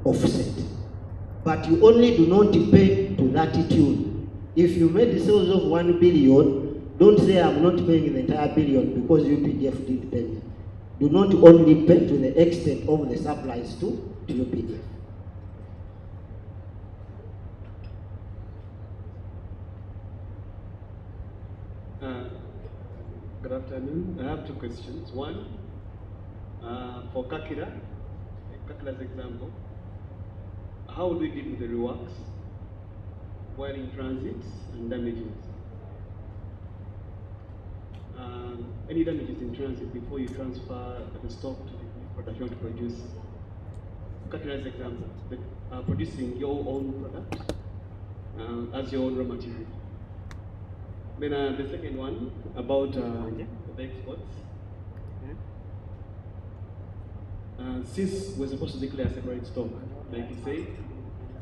offset. But you only do not pay to that tune. If you made sales of 1 billion, don't say I'm not paying the entire billion because UPDF did pay me. Do not only pay to the extent of the supplies to UPDF. Good afternoon. I have two questions. One, for Kakila's example, how do you deal with the reworks while in transit and damages? Any damages in transit before you transfer the stock to the product you want to produce? Kakila's example, producing your own product as your own raw material. Then the second one about the exports. Since we're supposed to declare separate stock, like you say,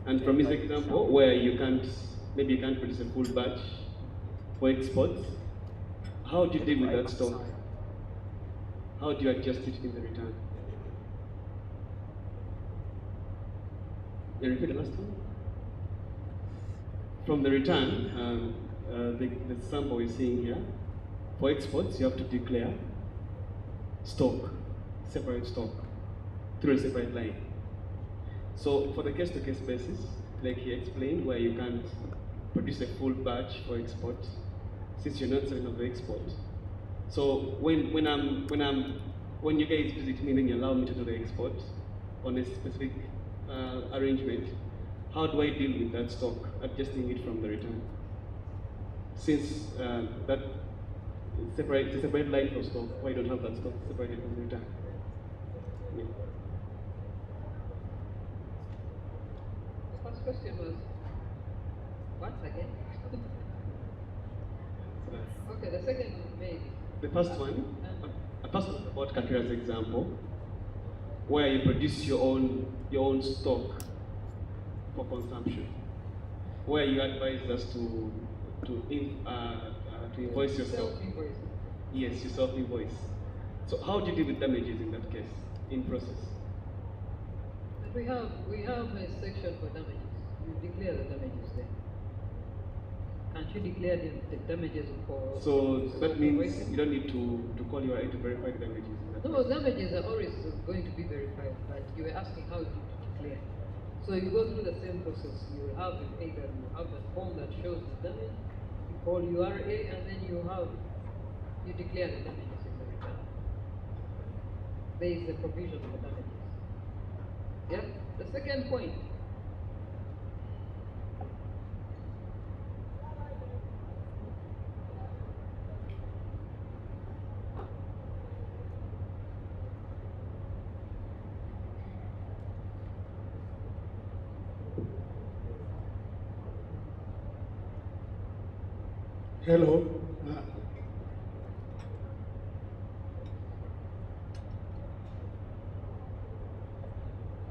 and from his example where maybe you can't produce a full batch for exports, how do you deal with that stock? How do you adjust it in the return? Can you repeat the last one? From the return, the sample we're seeing here, for exports, you have to declare stock, separate stock, through a separate line. So for the case-to-case basis, like he explained, where you can't produce a full batch for export, since you're not selling of the export. So when you guys visit me, then you allow me to do the export on a specific arrangement, how do I deal with that stock, adjusting it from the return? Since that separate line for stock, why don't have that stock separated from the return? Yeah. The first question was what again? Okay, the second maybe. The first one about Kakira's example, where you produce your own stock for consumption, where you advise us to invoice yourself. Self-invoice. Yes, you self-invoice. So how do you deal with damages in that case, in process? And we have a section for damages. You declare the damages there. Can't you declare the damages for? So that means you don't need to call your aid to verify the damages. No, damages are always going to be verified, but you were asking how to declare. So you go through the same process. You will have either you have a form that shows the damage, you call URA, and then you declare the damages in the return. There is a provision for damages. Yeah. The second point. Hello.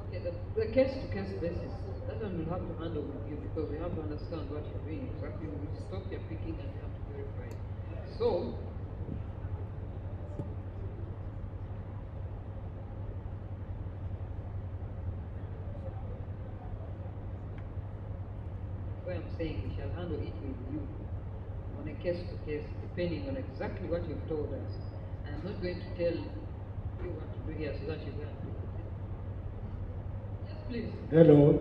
Okay, the case-to-case basis, that one we'll have to handle with you because we have to understand what you're doing exactly. Which stock you're picking and you have to verify. So, what I'm saying, we shall handle it with you on a case-to-case, depending on exactly what you've told us. I'm not going to tell you what to do here so that you can. Yes, please. Hello.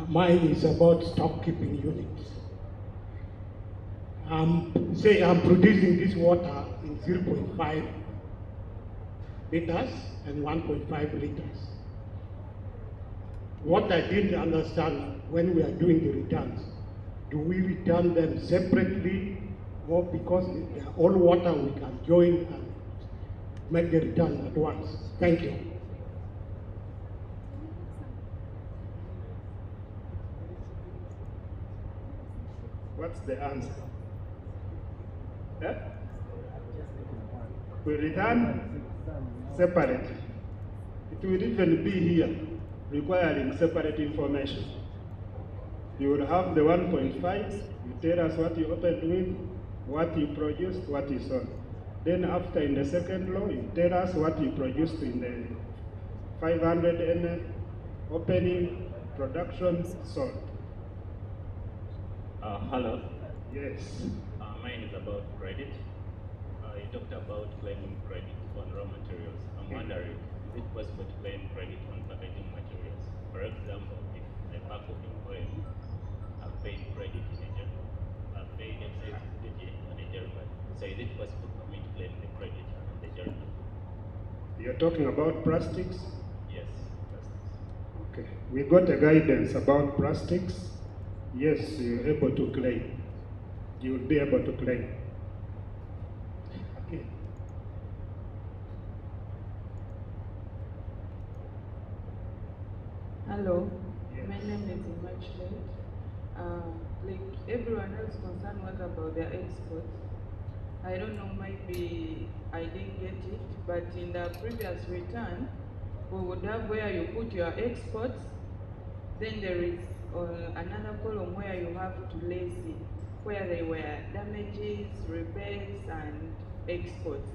Mine is about stock keeping units. Say I'm producing this water in 0.5 liters and 1.5 liters. What I didn't understand when we are doing the returns, do we return them separately, or because they are all water we can join and make the return at once? Thank you. What's the answer? Yeah? We return separately. It will even be here, requiring separate information. You will have the 1.5, you tell us what you opened with, what you produced, what you sold. Then after, in the second law, you tell us what you produced in the 500 ml, opening, production, sold. Hello. Yes. Mine is about credit. You talked about claiming credit on raw materials. I'm wondering, is it possible to claim credit on packaging materials? For example, if a pack of oil, I've paid credit in a journal, I've paid excise duty on a journal. So is it possible for me to claim the credit on the journal? You're talking about plastics? Yes, plastics. Okay. We got a guidance about plastics. Yes, you're able to claim. You will be able to claim. Okay. Hello, Yes. my name is Immaculate. Like everyone else concerned was about their exports. I don't know, maybe I didn't get it, but in the previous return, we would have where you put your exports, then there is another column where you have to list it, where they were damages, repairs, and exports.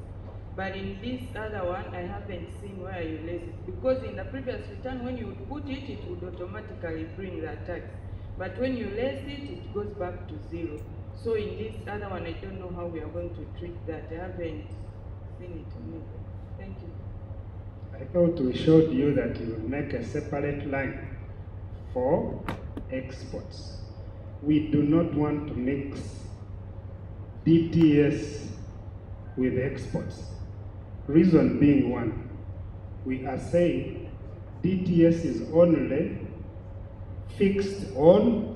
But in this other one, I haven't seen where you list it, because in the previous return, when you would put it, it would automatically bring the tax. But when you list it, it goes back to zero. So in this other one, I don't know how we are going to treat that. I haven't seen it on it. Thank you. I thought we showed you that you will make a separate line for exports. We do not want to mix DTS with exports. Reason being one, we are saying DTS is only fixed on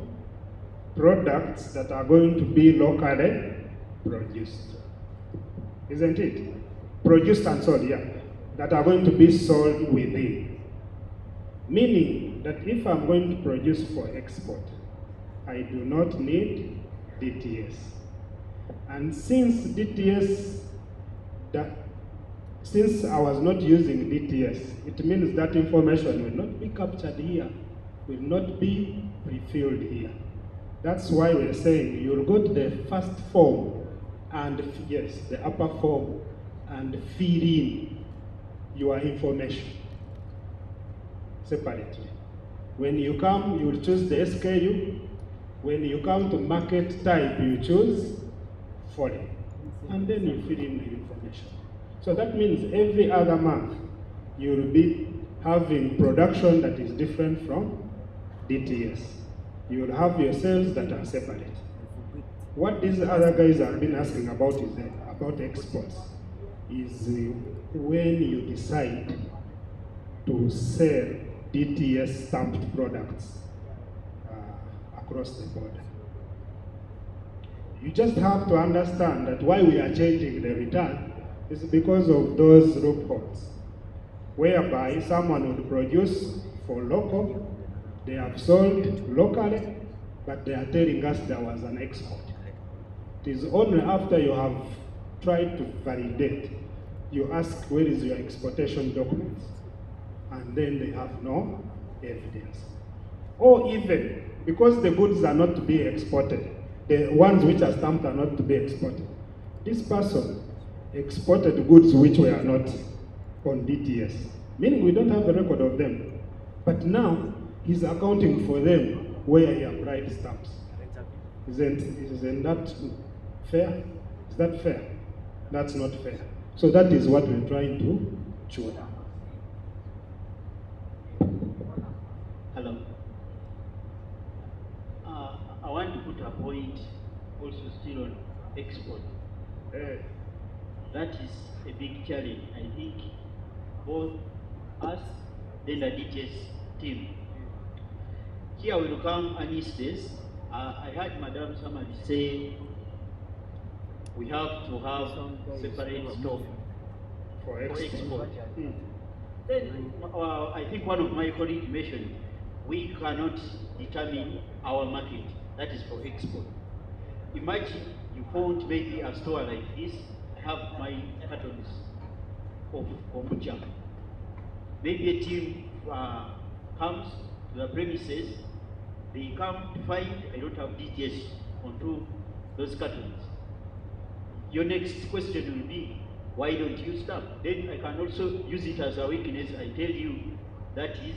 products that are going to be locally produced. Isn't it? Produced and sold, yeah. That are going to be sold within. Meaning that if I'm going to produce for export, I do not need DTS. And since since I was not using DTS, it means that information will not be captured here, will not be pre-filled here. That's why we're saying you'll go to the first form and, yes, the upper form, and fill in your information separately. When you come, you will choose the SKU. When you come to market type, you choose foreign, and then you fill in the information. So that means every other month, you will be having production that is different from DTS. You will have your sales that are separate. What these other guys have been asking about is about exports. Is when you decide to sell DTS stamped products across the border. You just have to understand that why we are changing the return is because of those loopholes, whereby someone would produce for local, they have sold locally, but they are telling us there was an export. It is only after you have tried to validate, you ask where is your exportation documents, and then they have no evidence. Or even, because the goods are not to be exported, the ones which are stamped are not to be exported. This person exported goods which were not on DTS, meaning we don't have a record of them. But now, he's accounting for them where he applied stamps. Isn't that fair? Is that fair? That's not fair. So that is what we're trying to chew down. Hello. I want to put a point also still on export. That is a big challenge. I think both us, then the DTS team. Here will come an instance. I heard Madam Samadi say we have to have separate stock For export. Then I think one of my colleagues mentioned we cannot determine our market, that is for export. Imagine you found maybe a store like this, I have my cartons of kombucha. Maybe a team comes to the premises, they come to find I don't have DTS onto those cartons. Your next question will be, why don't you stop? Then I can also use it as a weakness. I tell you, that is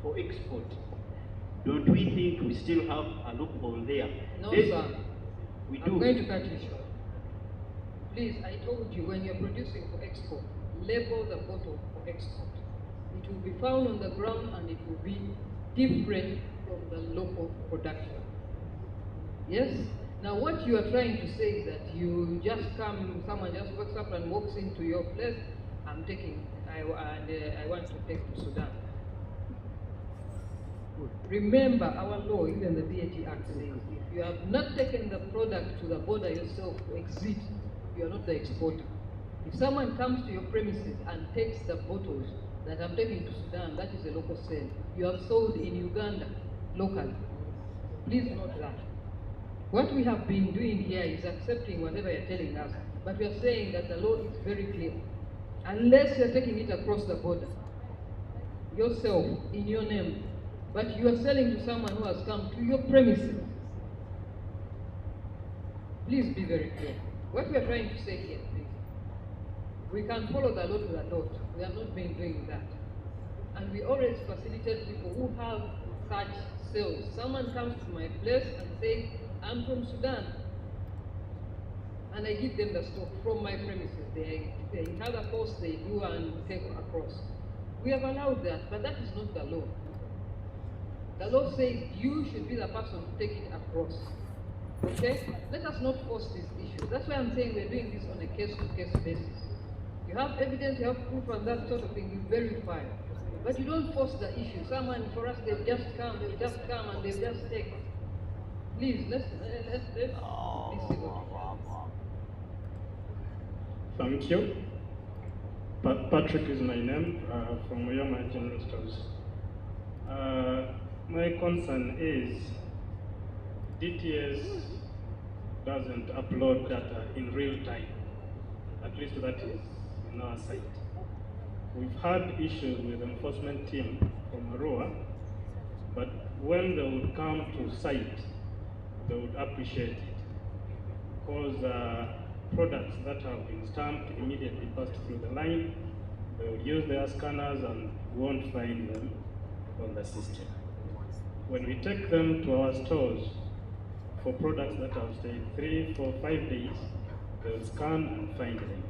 for export, don't we think we still have a loophole there? No, Then sir. we do. I'm going to cut you short. Please, I told you when you're producing for export, label the bottle for export. It will be found on the ground and it will be different from the local production. Yes? Now what you are trying to say is that you just come, someone just wakes up and walks into your place, I want to take to Sudan. Remember, our law, even the VAT Act says, if you have not taken the product to the border yourself to exit, you are not the exporter. If someone comes to your premises and takes the bottles that I'm taking to Sudan, that is a local sale. You have sold in Uganda, locally. Please note that. What we have been doing here is accepting whatever you're telling us, but we are saying that the law is very clear. Unless you're taking it across the border, yourself, in your name, but you are selling to someone who has come to your premises. Please be very clear. What we are trying to say here, please, we can follow the law to the dot. We have not been doing that. And we always facilitate people who have such sales. Someone comes to my place and says, I'm from Sudan. And I give them the stock from my premises. They in other posts they do and take across. We have allowed that, but that is not the law. The law says you should be the person to take it across. Okay? Let us not force this issue. That's why I'm saying we're doing this on a case-to-case basis. You have evidence, you have proof, and that sort of thing, you verify. But you don't force the issue. Someone, for us, they've just come and they've just taken. Please, let's be civil. Thank you. Patrick is my name, from Oyama General Stores. My concern is DTS doesn't upload data in real time. At least that is in our site. We've had issues with the enforcement team from Arua, but when they would come to site, they would appreciate it. Because products that have been stamped immediately passed through the line, they would use their scanners and won't find them on the system. When we take them to our stores for products that have stayed 3, 4, 5 days, they will scan and find them.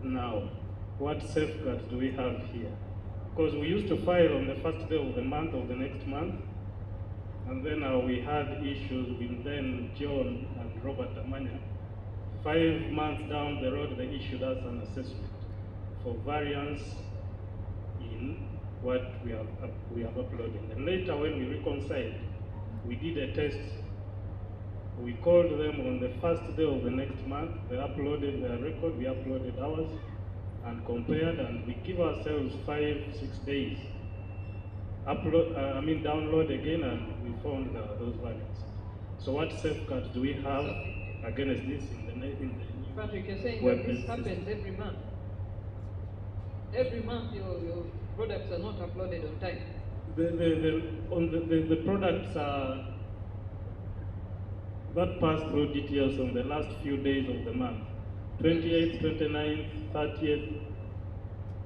Now, what safeguards do we have here? Because we used to file on the first day of the month of the next month, and then we had issues with then John and Robert Amanya. 5 months down the road, they issued us an assessment for variance in what we have uploaded. And later, when we reconciled, we did a test. We called them on the first day of the next month. They uploaded their record, we uploaded ours, and compared, and we give ourselves 5-6 days. Download again, and we found those variants. So what safeguards do we have against this in the new Patrick, you're saying web that this system? happens every month. Every month your products are not uploaded on time. The products that pass through details on the last few days of the month, 28th, 29th, 30th,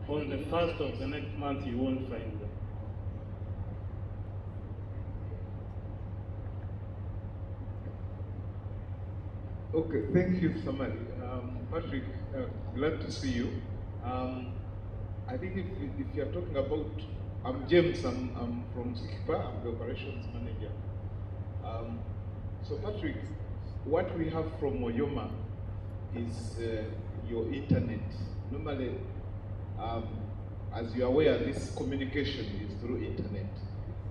on the 1st of the next month you won't find them. Okay, thank you, Samari. Patrick, glad to see you. I think if you're talking about, I'm James, I'm from Sikipa, I'm the operations manager. So Patrick, what we have from Oyoma is your internet. Normally, as you're aware, this communication is through internet.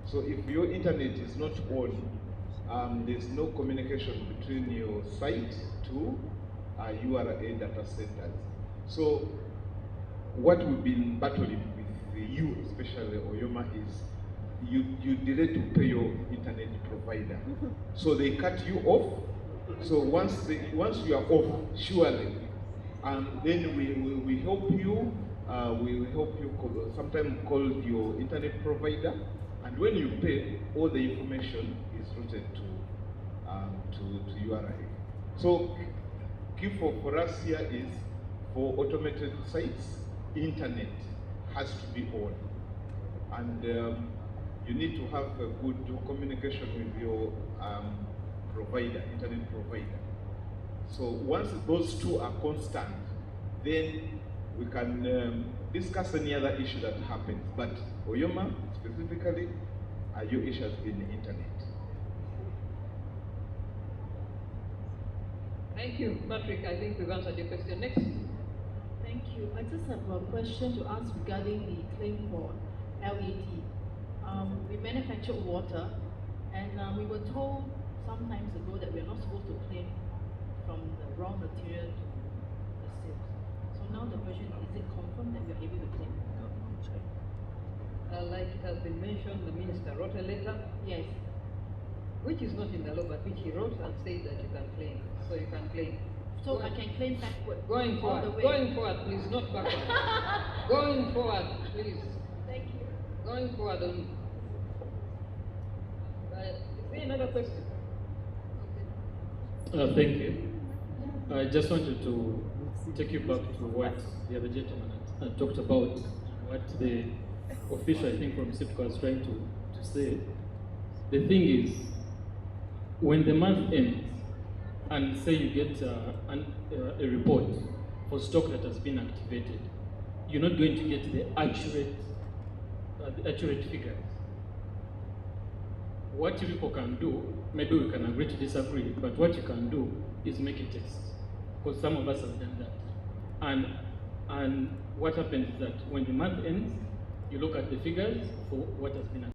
So if your internet is not on, there's no communication between your site to URA data centers. So what we've been battling with you, especially Oyoma, is you delay to pay your internet provider. So they cut you off. So once you are off, surely, and then we help you. We will help you sometimes call your internet provider, and when you pay, all the information is routed to URA. So key for us here is for automated sites, internet has to be on. and you need to have a good communication with your provider, internet provider. So once those two are constant, then we can discuss any other issue that happens. But Oyoma, specifically, your issue has been the internet. Thank you, Patrick. I think we've answered your question. Next. Thank you. I just have a question to ask regarding the claim for LED. We manufacture water, and we were told some times ago that we're not supposed to claim from the raw material to the sales. So now the question is it confirmed that you're able to claim? Like it has been mentioned, the minister wrote a letter. Yes. Which is not in the law, but which he wrote and said that you can claim. So you can claim. So I can claim backward. Going all forward. the way. Going forward, please, not backward. Going forward, please. Thank you. Going forward only. Is there another question? Thank you. I just wanted to take you back to what the other gentleman had talked about, what the official, I think, from SIPCO was trying to say. The thing is, when the month ends, and say you get a report for stock that has been activated, you're not going to get the accurate figures. What you people can do, maybe we can agree to disagree, but what you can do is make a test, because some of us have done that. And what happens is that when the month ends, you look at the figures for what has been activated.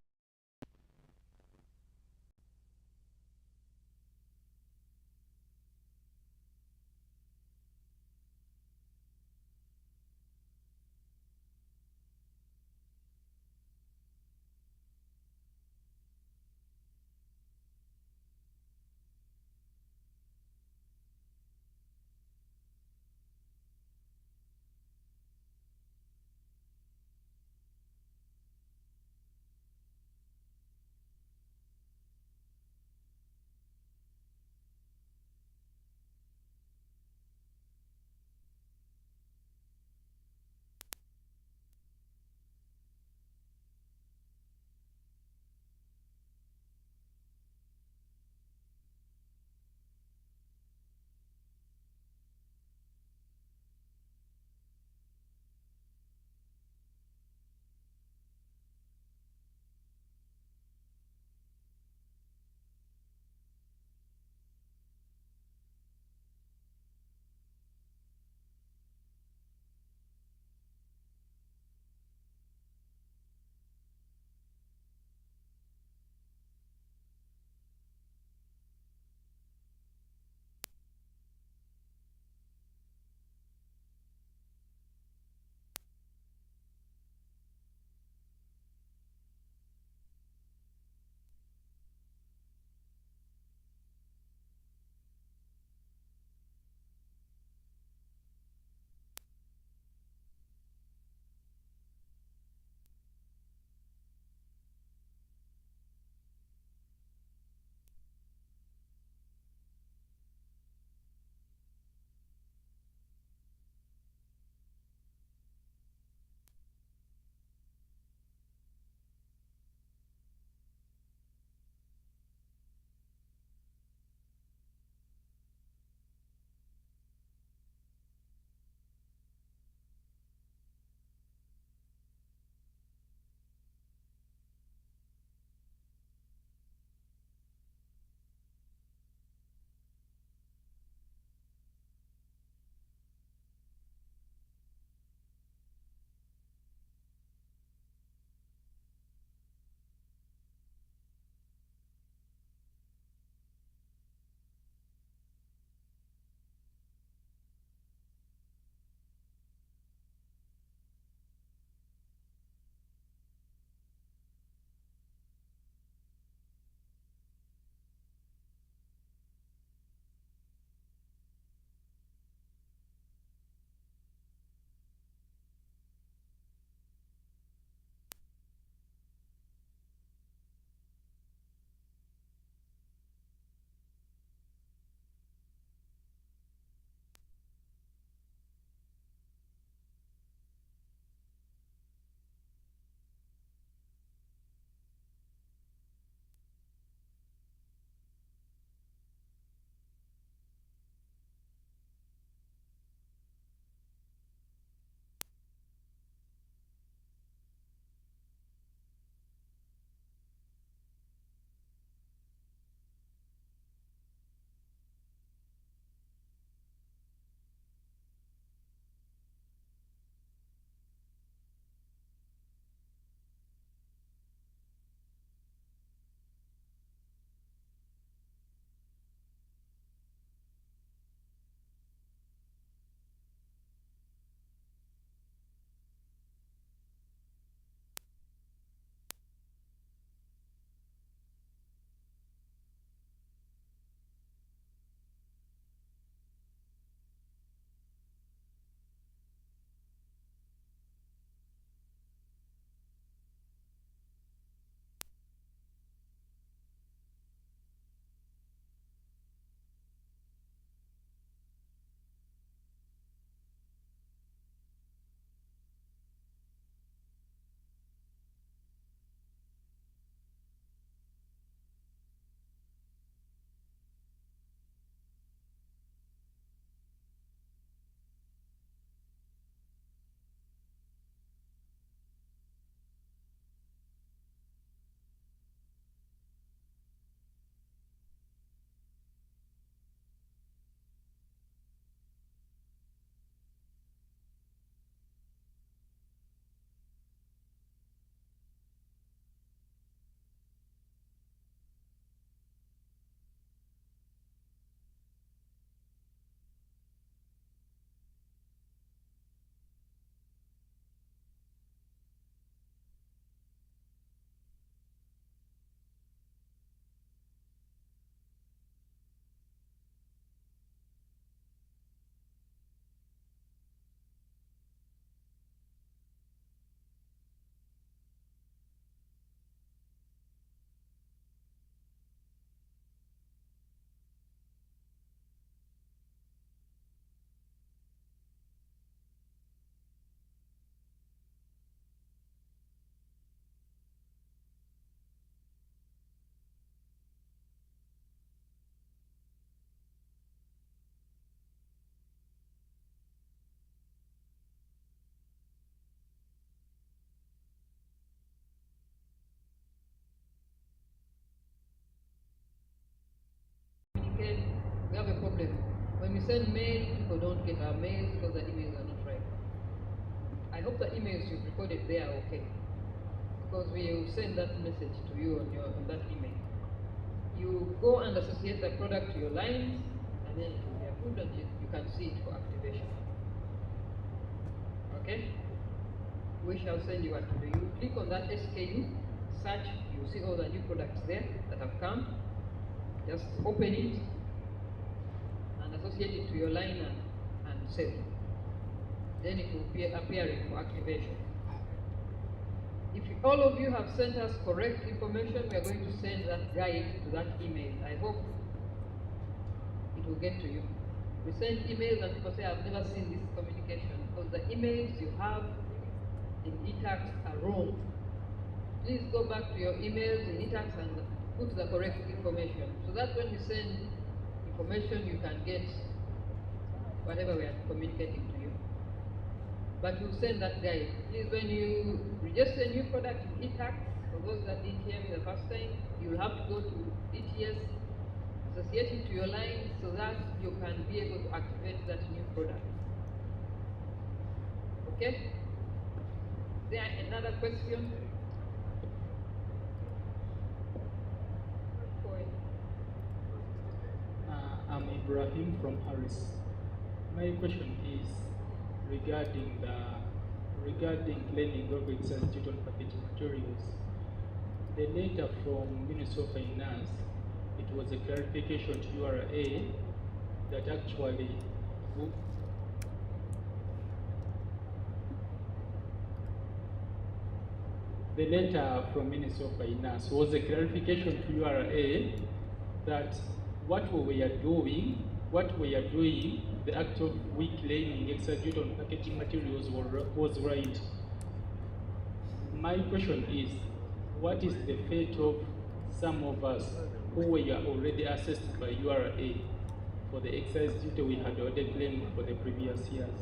problem. When we send mail, people don't get our mails because the emails are not right. I hope the emails you've recorded there are okay, because we will send that message to you on that email. You go and associate the product to your lines, and then it will be approved, and you can see it for activation. Okay? We shall send you what to do. You click on that SKU, search, you see all the new products there that have come. Just open it and associate it to your line and save. Then it will be appearing for activation. If all of you have sent us correct information, we are going to send that guide to that email. I hope it will get to you. We send emails and people say, I've never seen this communication, because the emails you have in eTax are wrong. Please go back to your emails in eTax and put the correct information, so that when we send information, you can get whatever we are communicating to you. But we'll send that guide. Please, when you register a new product in eTax, for those that didn't hear me the first time, you'll have to go to ETS, associate it to your line, so that you can be able to activate that new product. Okay? Is there another question? I'm Ibrahim from Harris. My question is regarding claiming of excise duty on packaging materials. The letter from Ministry of Finance, it was a clarification to URA that actually the letter from Ministry of Finance was a clarification to URA that what we are doing, the act of we claiming excise duty on packaging materials was right. My question is, what is the fate of some of us who were already assessed by URA for the excise duty we had already claimed for the previous years?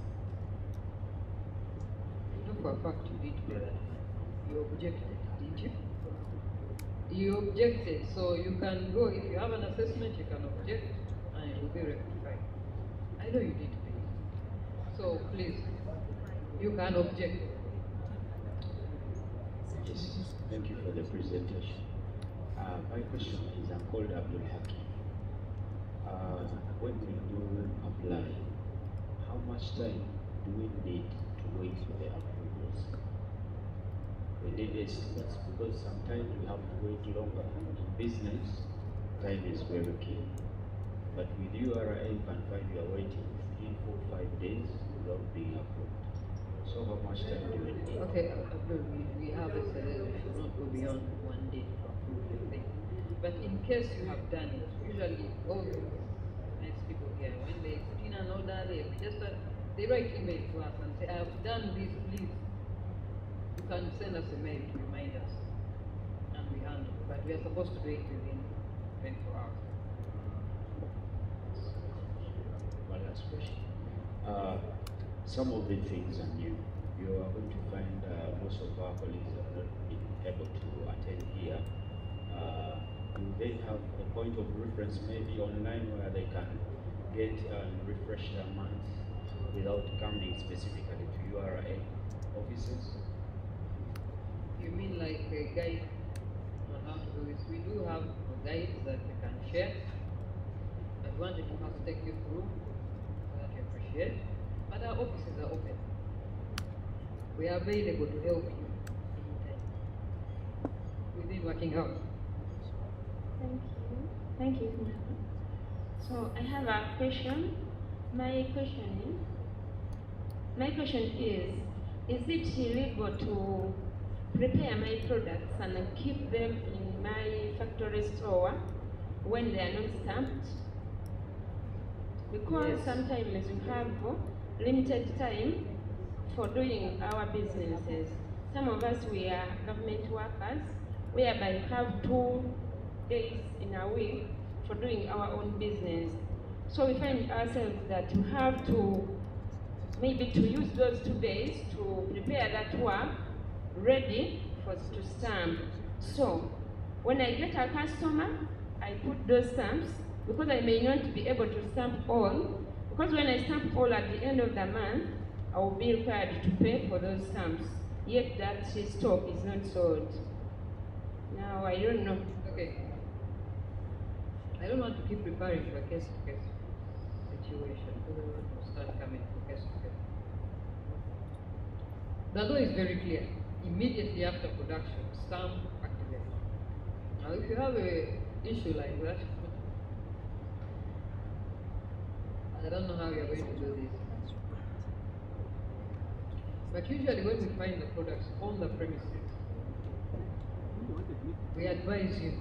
You know for a fact you did pay that. You objected, didn't you? You objected, so you can go, if you have an assessment, you can object and it will be rectified. I know you did pay. So please, you can object. Yes, thank you for the presentation. My question is, I'm called Abdul Hakim. When we do apply, how much time do we need to wait for the approvals? We need estimates, because sometimes we have to wait longer. In business, time is very key. But with URA, you can find you are waiting 3, 4, 5 days without being approved. So how much time do we need? Okay, we have a scenario, we should not go beyond 1 day to approve the thing. But in case you have done it, usually all the nice people here, when they put in an order, they write email to us and say, I have done this, please. You can send us a mail to remind us, and we handle. But we are supposed to do it within 24 hours. One last question. Some of the things are new. You are going to find most of our colleagues have not been able to attend here. Do they have a point of reference maybe online where they can get and refresh their minds without coming specifically to URA offices? You mean like a guide on how to do this? We do have guides that we can share. But one that we must take you through so that you appreciate. But our offices are open. We are available to help you anytime within working hours. Thank you. So I have a question. My question is it illegal to prepare my products and keep them in my factory store when they are not stamped? Because Yes. sometimes we have limited time for doing our businesses. Some of us, we are government workers, whereby we have 2 days in a week for doing our own business. So we find ourselves that we have to maybe to use those 2 days to prepare that work ready for us to stamp. So when I get a customer, I put those stamps because I may not be able to stamp all, because when I stamp all at the end of the month, I will be required to pay for those stamps, yet that stock is not sold. Now, I don't know. Okay. I don't want to keep referring to a case-to-case situation, because I want to start coming to case-to-case. The law is very clear. Immediately after production, stamp activation. Now, if you have an issue like that, I don't know how you're going to do this. But usually when we find the products on the premises, we advise you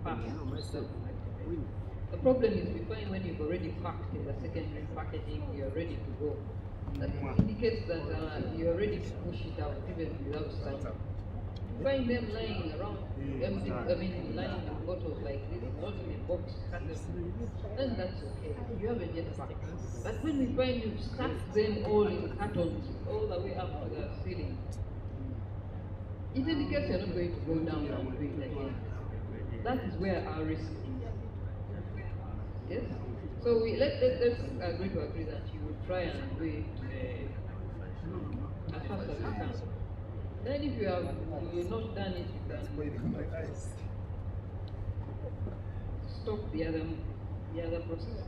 fast to self-activate. The problem is we find when you've already packed in the secondary packaging, you're ready to go. That indicates that you're ready to push it out even without stamp. You find them lying around, empty, lying in bottles like this, not in a box, then that's okay. You haven't yet packed. But when we find you've stacked them all in cartons, all the way up to the ceiling, it indicates you're not going to go down and do it again. That is where our risk is. Yes? So let's agree to agree that you will try and do it as fast as you can. Then if you have not done it, you can stop the other process.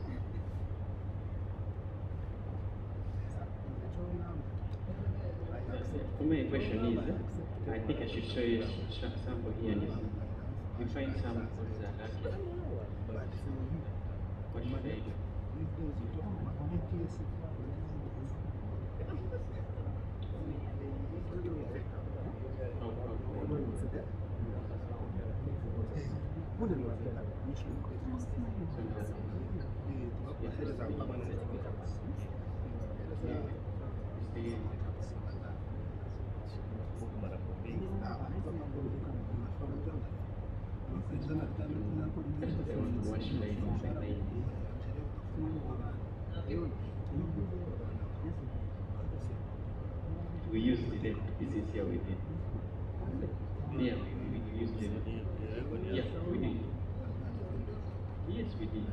For me, the question is, I think I should show you a sample here. You find some codes that are lucky. What should I do? We use the date. This is here we did. Yeah, we used the date. Yeah, we did. Yes, we did.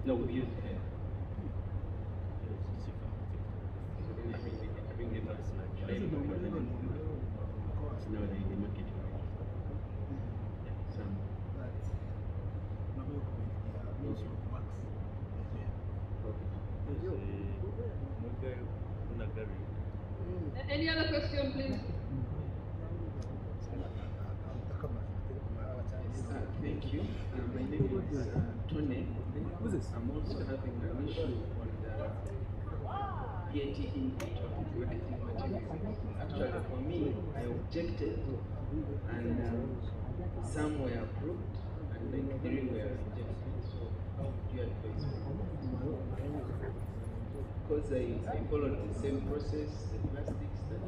No, we used it. No, they market. Any other question, please? Thank you. My name is Tony. I'm also having an issue on the VAT input of packaging materials. Actually, for me, I objected, and some were approved, and then 3 were rejected. So, how would you advise me? Because I followed the same process, the plastics that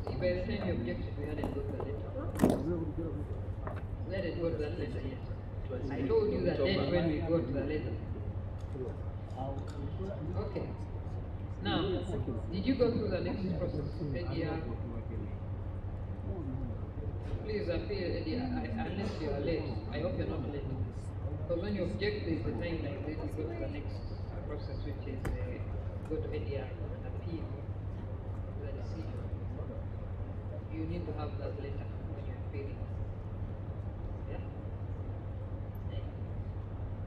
See, by the time you objected, we hadn't got the letter. We hadn't got that letter yet. I told you that then when we got the letter. Okay. Now, did you go through the next process? Please appear, unless you are late. I hope you're not late. Because when you object, there's a time like this, you go to the next process, which is go to ADI and appeal the decision. You need to have that letter when you're appealing. Yeah?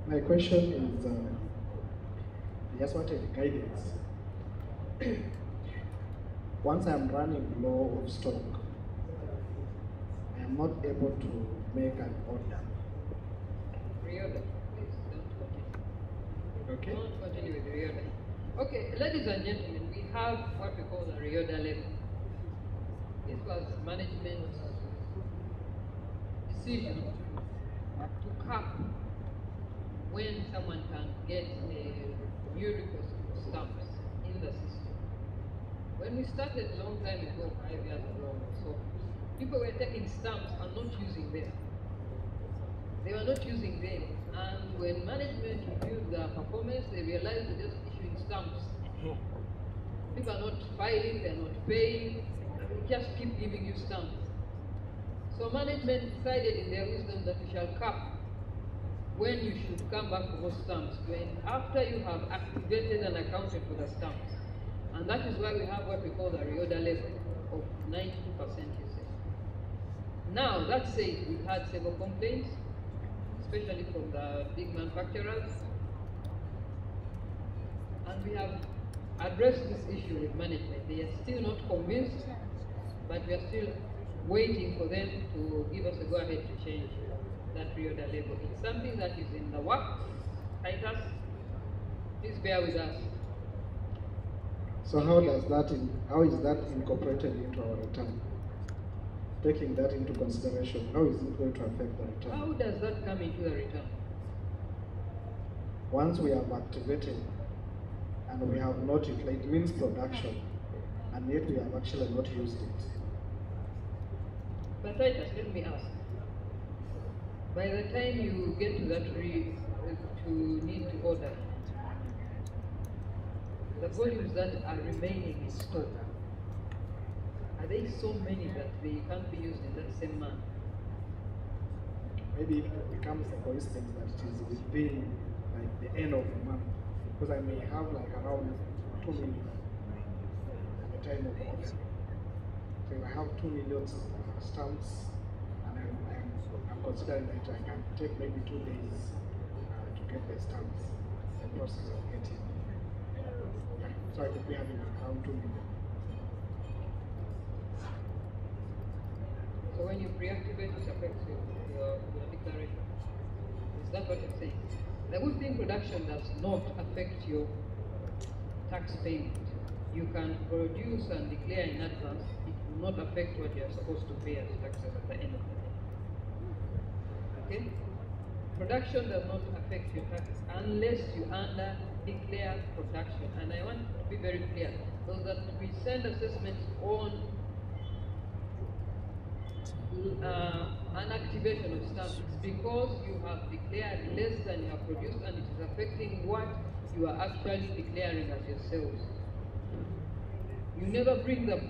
My question is, I just wanted guidance. Once I'm running low of stock, I am not able to make an order. Reorder, please don't continue. Okay. Don't continue with reorder. Okay, ladies and gentlemen, we have what we call a reorder level. This was management's decision to cap when someone can get a new request for stamps in the system. When we started a long time ago, 5 years ago or so, people were taking stamps and not using them. They were not using them, and when management reviewed their performance, they realized they're just issuing stamps. People are not filing, they are not paying, and we just keep giving you stamps. So management decided in their wisdom that we shall cap when you should come back for those stamps, when after you have activated and accounted for the stamps. And that is why we have what we call the reorder level of 92%, you say. Now, that said, we've had several complaints, especially from the big manufacturers, and we have addressed this issue with management. They are still not convinced, but we are still waiting for them to give us a go-ahead to change that reorder label. It's something that is in the works. Titus, please bear with us. So how is that incorporated into our return? Taking that into consideration, how is it going to affect the return? How does that come into the return? Once we have activated and we have not utilized, it means production, and yet we have actually not used it. But Titus, let me ask. By the time you get to that to need to order, the volumes that are remaining in stock, are they so many that they can't be used in that same month? Maybe it becomes a coincidence that it is within like the end of the month, because I may have like around 2 million at the time of order. So if I have 2 million stamps, and I'm considering that I can take maybe 2 days to get the stamps, the process of getting. Yeah, so I could be having around 2 million. So when you pre-activate, it affects your declaration. Is that what you're saying? The good thing, production does not affect your tax payment. You can produce and declare in advance. It will not affect what you are supposed to pay as taxes at the end of the day. Okay? Production does not affect your taxes unless you declare production. And I want to be very clear, so that we send assessments on an activation of stamps. It's because you have declared less than you have produced, and it is affecting what you are actually declaring as your sales. You never bring the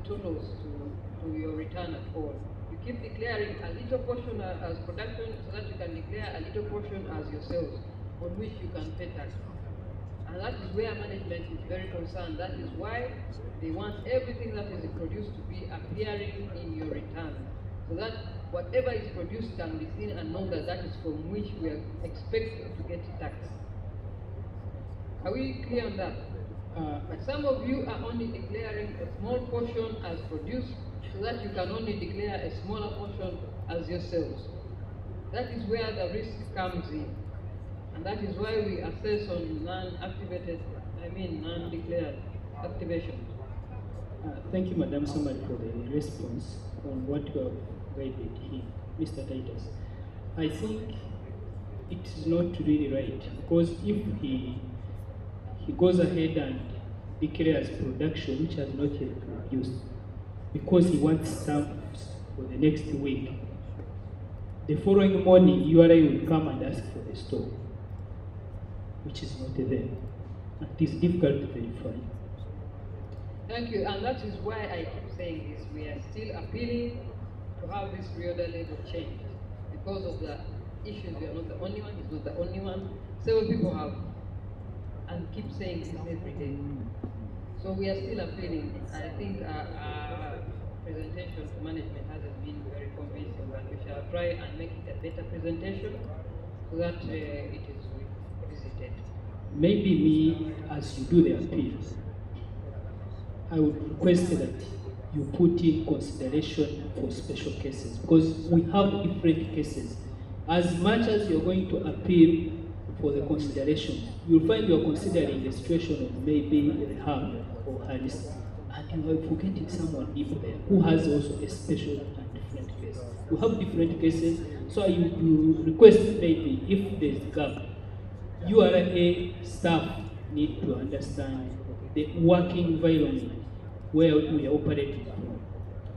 totals to your return at all. You keep declaring a little portion as production so that you can declare a little portion as your sales, on which you can pay tax. And that is where management is very concerned. That is why they want everything that is produced to be appearing in your return, so that whatever is produced can be seen and known that that is from which we are expected to get tax. Are we clear on that? But some of you are only declaring a small portion as produced, so that you can only declare a smaller portion as your sales. That is where the risk comes in. And that is why we assess on non-declared activation. Thank you, Madam Samari, for the response on what you have guided here, Mr. Titus. I think it is not really right, because if he goes ahead and declares production which has not yet produced, because he wants stamps for the next week, the following morning URI will come and ask for the stock, which is not there. It is difficult to verify. Thank you, and that is why I keep saying this. We are still appealing to have this reorder label changed because of the issues. We are not the only one, it's not the only one. Several people have and keep saying this every day. So we are still appealing. I think our presentation to management hasn't been very convincing, but we shall try and make it a better presentation so that it is revisited. Maybe me, as you do the appeal, I would request that you put in consideration for special cases, because we have different cases. As much as you're going to appeal for the consideration, you'll find you're considering the situation of maybe Rehab or Harris, and you are forgetting someone deep there who has also a special and different case. We have different cases, so you request maybe if there's a gap, URA staff need to understand the working environment where we are operating from.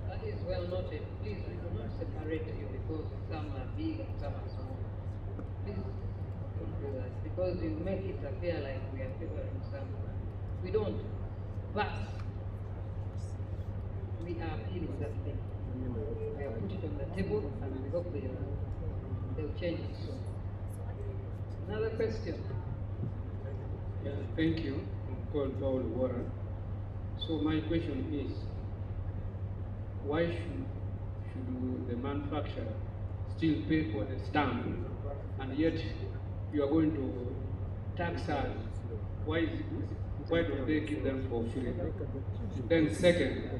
That is well noted. Please, we do not separate you because some are big and some are small. Please don't do that, because you make it appear like we are favoring some. We don't. But we are appealing that thing. We have put it on the table and we hope they'll change it soon. Another question. Yeah, thank you. I'm called Paul Warren. So my question is, why should the manufacturer still pay for the stamp, and yet you are going to tax us? Why don't they give them for free? Then second,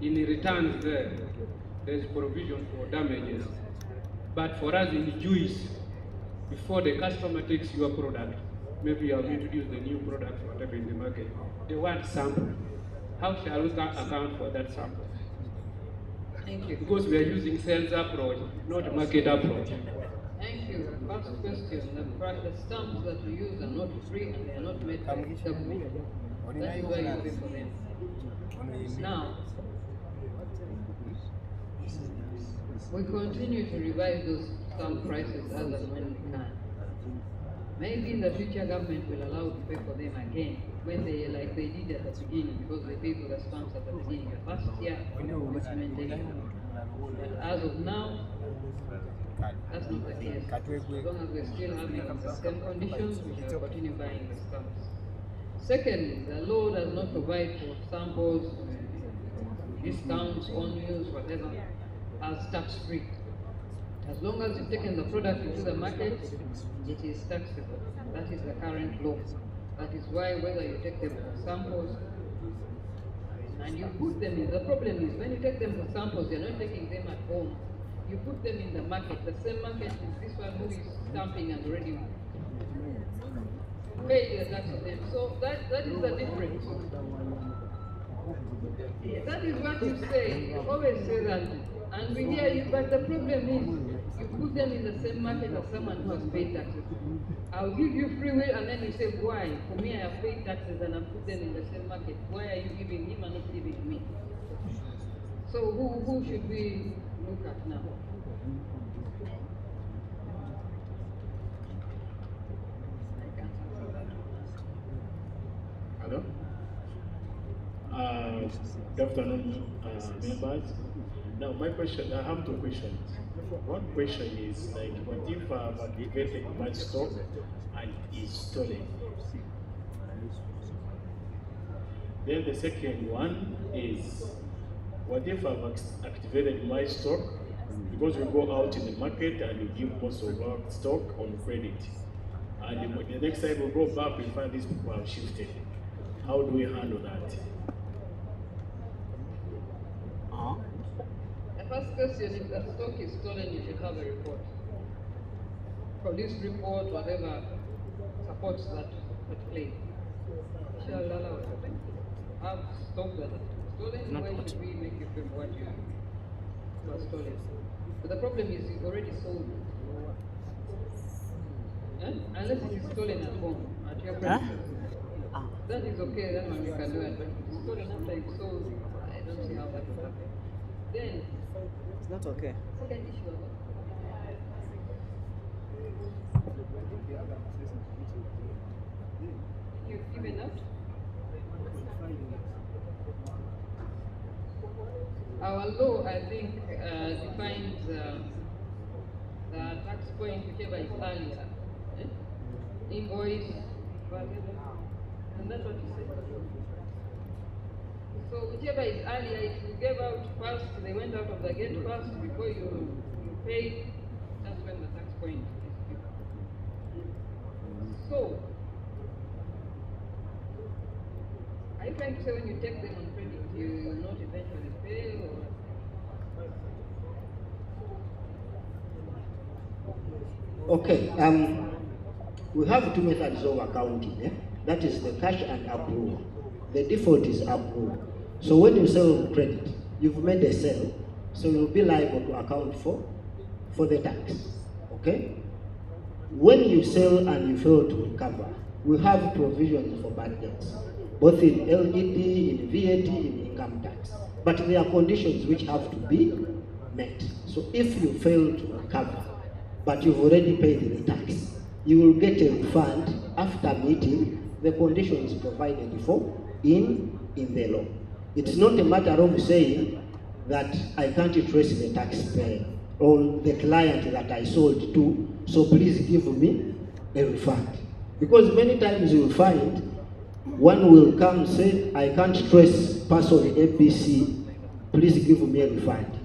in the returns there's provision for damages. But for us in the juice, before the customer takes your product, maybe you have introduced the new product, whatever in the market, they want sample. How shall we account for that sample? Thank you. Because we are using sales approach, not market approach. Thank you. First question, the stamps that we use are not free and they are not made by the government. That is why you pay for them. Now, we continue to revise those stamp prices as and when we can. Maybe in the future government will allow to pay for them again when they, like they did at the beginning, because they paid for the stamps at the beginning. The first year, documentation. But as of now, that's not the case. As long as we're still having the same conditions, we shall continue buying the stamps. Secondly, the law does not provide for samples, discounts, on use, whatever, as tax-free. As long as you've taken the product into the market, it is taxable. That is the current law. That is why whether you take them for samples and you put them in, the problem is when you take them for samples, you're not taking them at home. You put them in the market. The same market is this one who is stamping and already paid the tax on them. So that is the difference. That is what you say. You always say that. And we hear you, but the problem is you put them in the same market as someone who has paid taxes. I'll give you free will, and then you say, why? For me, I have paid taxes and I put them in the same market. Why are you giving him and not giving me? So who should we look at now? Hello? Good afternoon, members. Now, my question, I have two questions. One question is, like, what if I've activated my stock and is stolen? Then the second one is, what if I've activated my stock, because we go out in the market and we give most of our stock on credit, and the next time we go back, we find these people have shifted. How do we handle that? The first question, if the stock is stolen, you should have a report. Police report, whatever supports that claim. Shall allow it. Have stock that is stolen, why should we make you pay what you was stolen? But the problem is you've already sold it. Unless it is stolen at home, at your premises. That is okay, that one you can do it, but if it's stolen after you sold, I don't see how that will happen. Then, it's not okay. Second issue. You've given out? Our law, I think, defines the tax point whichever is earlier. Invoice, whatever. And that's what you said. So whichever is earlier, if you gave out first, they went out of the gate first before you paid, that's when the tax point is due. So, are you trying to say when you take them on credit, you will not eventually pay, or? Okay, we have two methods of accounting. That is the cash and accrual. The default is accrual. So when you sell on credit, you've made a sale, so you'll be liable to account for the tax. Okay? When you sell and you fail to recover, we have provisions for bad debts, both in LED, in VAT, in income tax. But there are conditions which have to be met. So if you fail to recover, but you've already paid the tax, you will get a refund after meeting the conditions provided for in the law. It's not a matter of saying that I can't trace the taxpayer or the client that I sold to, so please give me a refund. Because many times you'll find one will come and say, I can't trace person ABC, please give me a refund.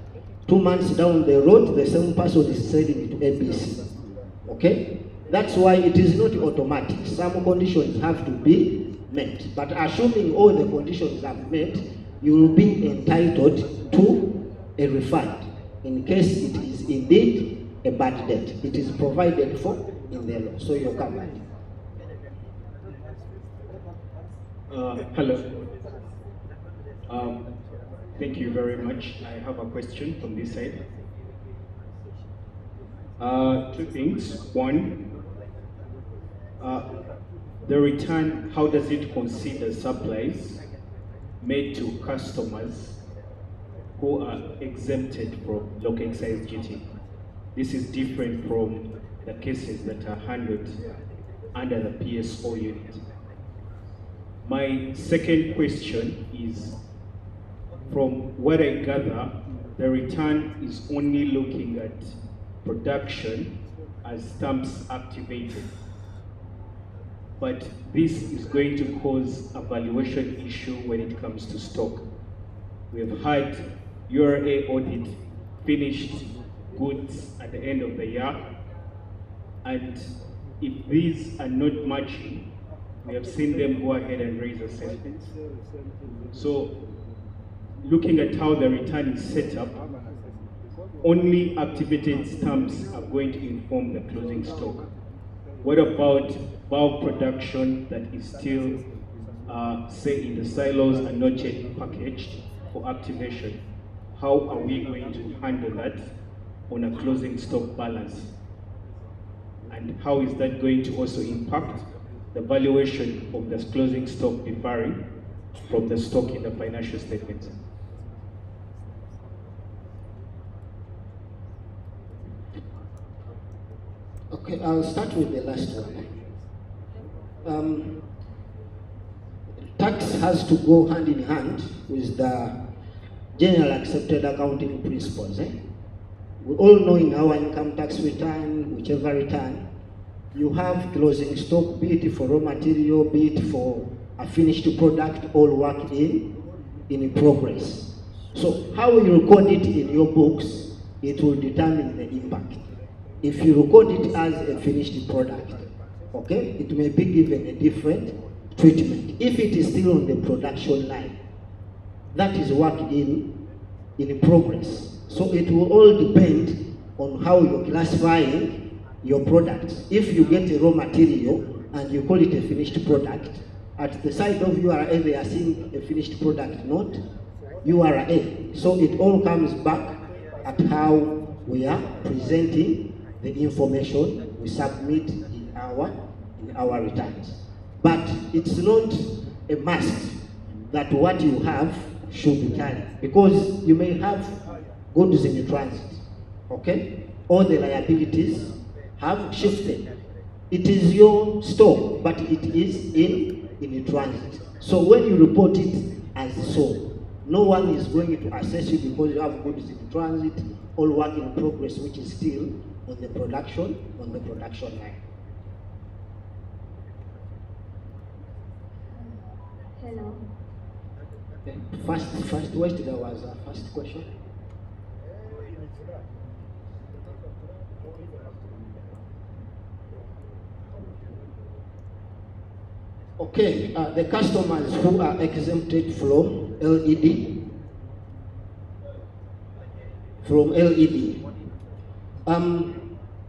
2 months down the road, the same person is selling it to ABC. Okay? That's why it is not automatic. Some conditions have to be met. But assuming all the conditions are met, you will be entitled to a refund in case it is indeed a bad debt. It is provided for in the law, so you're covered. Hello. Thank you very much. I have a question from this side. Two things. One, the return, how does it consider supplies made to customers who are exempted from local excise duty? This is different from the cases that are handled under the PSO unit. My second question is, from what I gather, the return is only looking at production as stamps activated. But this is going to cause a valuation issue when it comes to stock. We've had URA audit finished goods at the end of the year, and if these are not matching, we have seen them go ahead and raise assessments. So, looking at how the return is set up, only activated stamps are going to inform the closing stock. What about bulk production that is still, say, in the silos and not yet packaged for activation? How are we going to handle that on a closing stock balance? And how is that going to also impact the valuation of the closing stock differing from the stock in the financial statement? Okay, I'll start with the last one. Tax has to go hand in hand with the general accepted accounting principles. We all know in our income tax return, whichever return, you have closing stock, be it for raw material, be it for a finished product, all work in progress. So how you record it in your books, it will determine the impact. If you record it as a finished product, okay, it may be given a different treatment. If it is still on the production line, that is work in progress. So it will all depend on how you're classifying your products. If you get a raw material and you call it a finished product, at the side of URA they are seeing a finished product, not URA. So it all comes back at how we are presenting the information we submit in our returns. But it's not a must that what you have should be carried, because you may have goods in transit, okay? All the liabilities have shifted. It is your stock, but it is in transit. So when you report it as sold, no one is going to assess you because you have goods in transit, all work in progress, which is still on the production line. Hello. First question, there was a first question. Okay, the customers who are exempted from LED,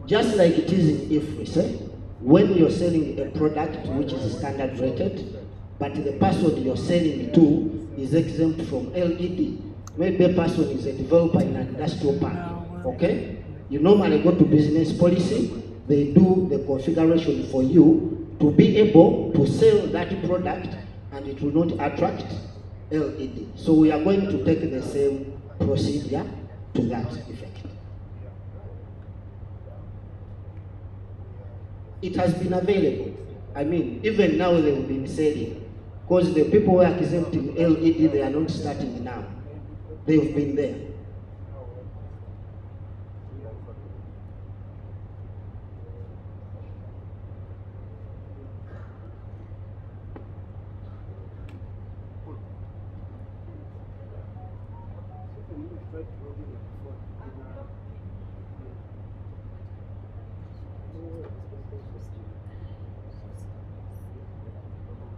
just like it is in IFRS, when you're selling a product which is standard rated, but the person you're selling it to is exempt from LED. Maybe a person is a developer in an industrial park, okay? You normally go to business policy, they do the configuration for you to be able to sell that product and it will not attract LED. So we are going to take the same procedure to that effect. It has been available. I mean, even now they've been selling. Because the people who are exempting LED, they are not starting now. They've been there.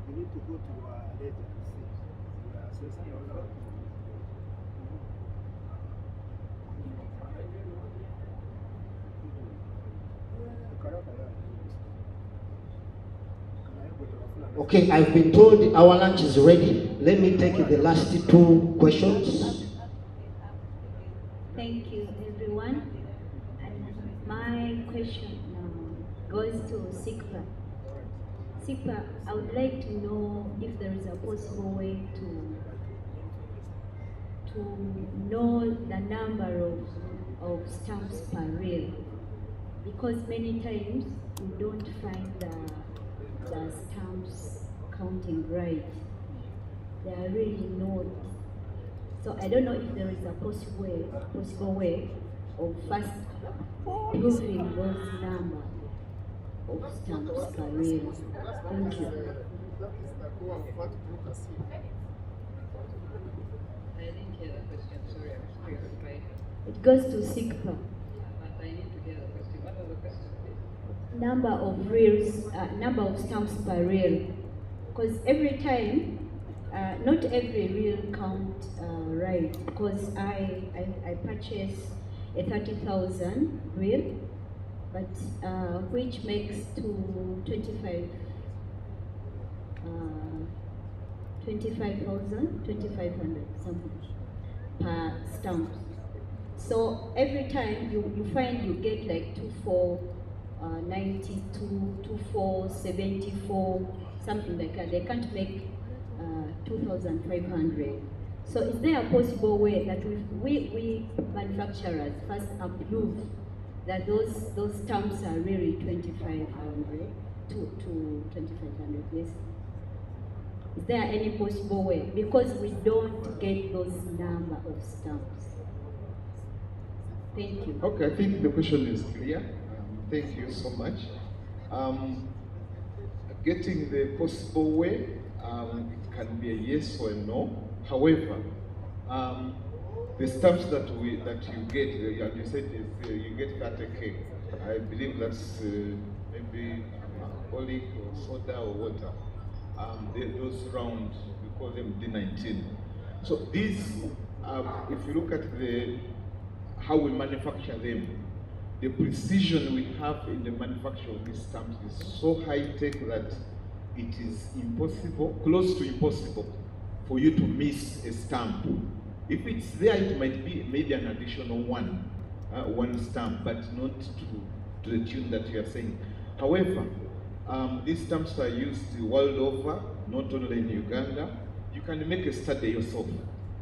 We need to go to our agency. We are assessing all of Okay, I've been told our lunch is ready. Let me take the last two questions. Thank you, everyone. My question goes to SICPA. SICPA, I would like to know if there is a possible way to know the number of stamps per reel, because many times we don't find the stamps counting right. They are really not. So I don't know if there is a possible way of first proving those number of stamps per reel. Thank you. I didn't hear the question, sorry, I was preoccupied. It goes to SICPA. But I need to hear the question. What was the question, please? Number of reels, number of stamps per reel. Because every time, not every reel count right. Because I purchase a 30,000 reel, but which makes to 25,000, 2,500 something per stamp. So every time you find you get like 2,492, 2,474, something like that. They can't make 2,500. So is there a possible way that we manufacturers first approve that those stamps are really 2,500 to 2,500? Yes. Is there any possible way? Because we don't get those number of stamps. Thank you. Okay, I think the question is clear. Thank you so much. Getting the possible way, it can be a yes or a no. However, the stamps that you get, and you said you get 30K. I believe that's maybe alcoholic or soda or water. Those rounds, we call them D19. So these, if you look at how we manufacture them, the precision we have in the manufacture of these stamps is so high-tech that it is impossible, close to impossible, for you to miss a stamp. If it's there, it might be maybe an additional one stamp, but not to the tune that you are saying. However, these stamps are used world over, not only in Uganda. You can make a study yourself,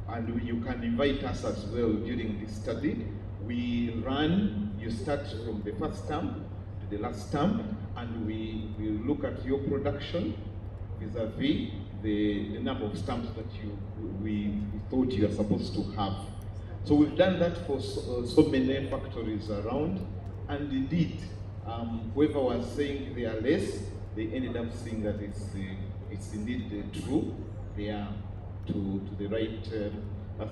and you can invite us as well during this study. You start from the first stamp to the last stamp, and we look at your production vis-a-vis the number of stamps that we thought you are supposed to have. So we've done that for so many factories around, and indeed, whoever was saying they are less, they ended up saying that it's indeed true. They are to the right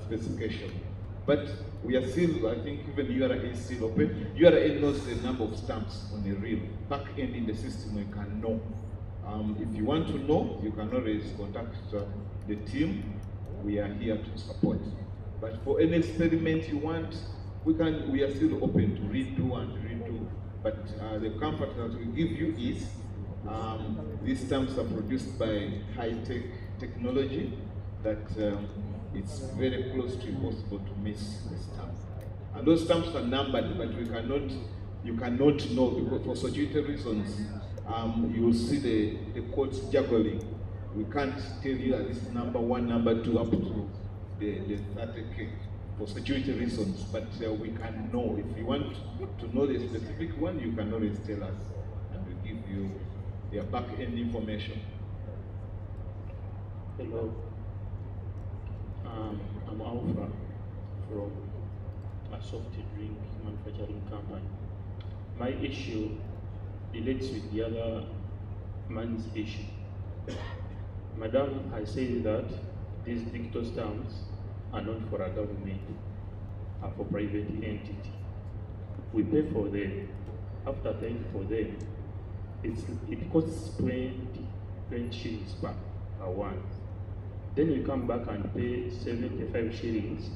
specification. But we are still, I think even URA is still open. URA knows the number of stamps on the reel. Back end in the system, you can know. If you want to know, you can always contact the team. We are here to support. But for any experiment you want, we are still open to redo and redo. But the comfort that we give you is these stamps are produced by high-tech technology that it's very close to impossible to miss the stamp. And those stamps are numbered, but you cannot know, because for security reasons, you will see the codes juggling. We can't tell you that this is number 1, number 2, up to the 30K for security reasons, but we can know. If you want to know the specific one, you can always tell us, and we'll give you their back-end information. Hello. I'm Alpha from a soft drink manufacturing company. My issue relates with the other man's issue. Madam has said that these digital stamps are not for a government, are for private entity. We pay for them. After paying for them, it costs 20 shillings per one. Then we come back and pay 75 shillings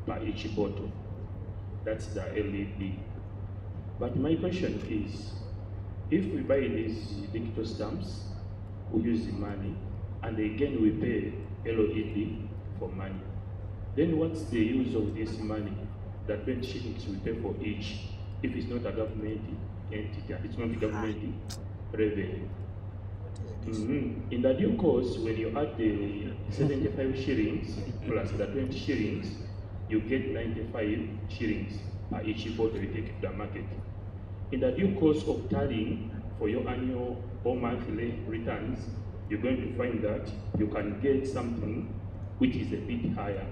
per each bottle. That's the LED. But my question is, if we buy these digital stamps, we use the money, and again we pay LED for money, then what's the use of this money? That 20 shillings we pay for each, if it's not a government entity, it's not a government revenue. In the due course, when you add the 75 shillings plus the 20 shillings, you get 95 shillings per each bottle you take to the market. In the due course of tallying for your annual or monthly returns, you're going to find that you can get something which is a bit higher.